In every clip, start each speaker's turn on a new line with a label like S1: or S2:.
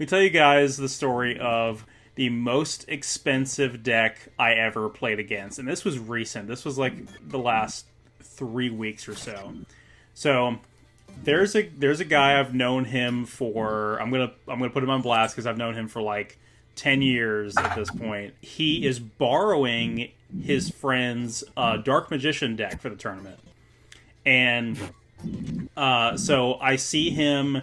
S1: me tell you guys the story of the most expensive deck I ever played against, and this was recent. This was like the last 3 weeks or so. So there's a guy. I've known him for, I'm gonna put him on blast because I've known him for like 10 years at this point. He is borrowing his friend's Dark Magician deck for the tournament, and so I see him.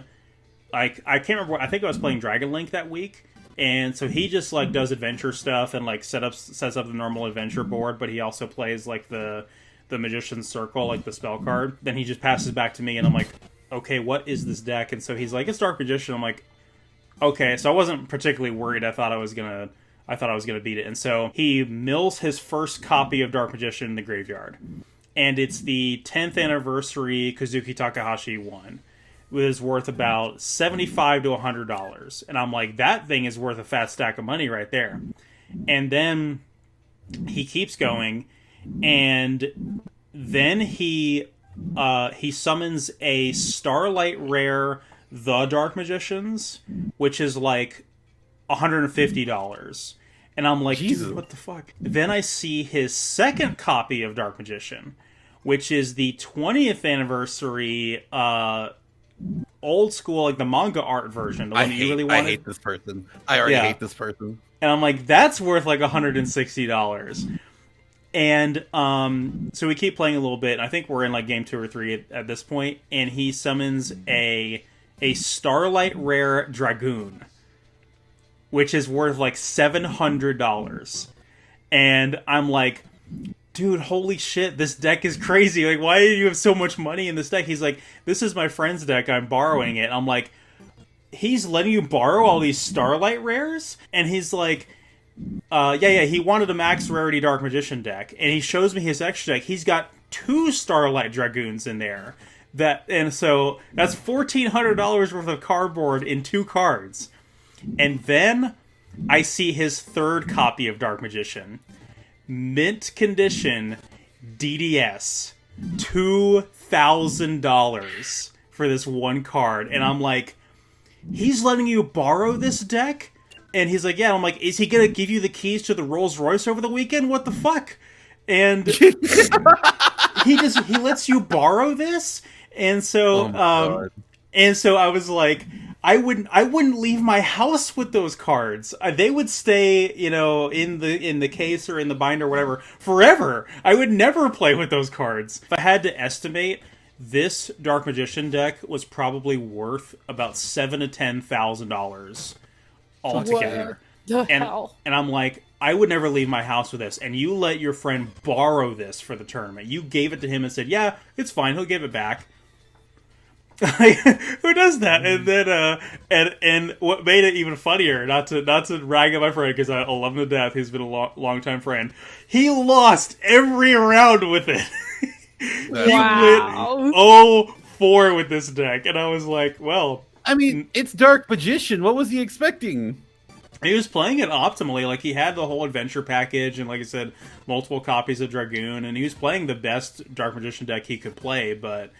S1: I can't remember. I think I was playing Dragon Link that week, and so he just like does adventure stuff and like sets up the normal adventure board, but he also plays like the Magician's Circle, like the spell card. Then he just passes back to me, and I'm like, okay, what is this deck? And so he's like, it's Dark Magician. I'm like, okay. So I wasn't particularly worried. I thought I was gonna beat it. And so he mills his first copy of Dark Magician in the graveyard, and it's the 10th anniversary Kazuki Takahashi one. It was worth about $75 to $100, and I'm like, that thing is worth a fat stack of money right there. And then he keeps going, and then he summons a Starlight Rare The Dark Magicians, which is like $150. And I'm like,
S2: Jesus.
S1: dude, what the fuck? Then I see his second copy of Dark Magician, which is the 20th anniversary old school, like the manga art version. The one you really wanted.
S2: I hate this person. I already hate this person.
S1: And I'm like, that's worth like $160. And so we keep playing a little bit. And I think we're in like game 2 or 3 at this point. And he summons a Starlight Rare Dragoon, which is worth like $700. And I'm like, dude, holy shit, this deck is crazy. Like, why do you have so much money in this deck? He's like, this is my friend's deck, I'm borrowing it. I'm like, he's letting you borrow all these Starlight Rares? And he's like, yeah, he wanted a max rarity Dark Magician deck. And he shows me his extra deck. He's got 2 Starlight Dragoons in there. And so that's $1,400 worth of cardboard in 2 cards. And then I see his third copy of Dark Magician. Mint condition, DDS, $2,000 for this one card. And I'm like, he's letting you borrow this deck? And he's like, yeah. I'm like, is he going to give you the keys to the Rolls Royce over the weekend? What the fuck? And he lets you borrow this? And so, and so I was like, I wouldn't leave my house with those cards. They would stay, in the case or in the binder or whatever forever. I would never play with those cards. If I had to estimate, this Dark Magician deck was probably worth about $7,000 to $10,000 altogether.
S3: What the hell?
S1: And I'm like, I would never leave my house with this. And you let your friend borrow this for the tournament. You gave it to him and said, yeah, it's fine. He'll give it back. Who does that? And then and what made it even funnier, not to rag on my friend because I love him to death, he's been a long time friend, he lost every round with it. He went 0-4 with this deck, and I was like, well,
S2: I mean, it's Dark Magician, what was he expecting?
S1: He was playing it optimally. Like, he had the whole adventure package and, like I said, multiple copies of Dragoon, and he was playing the best Dark Magician deck he could play, but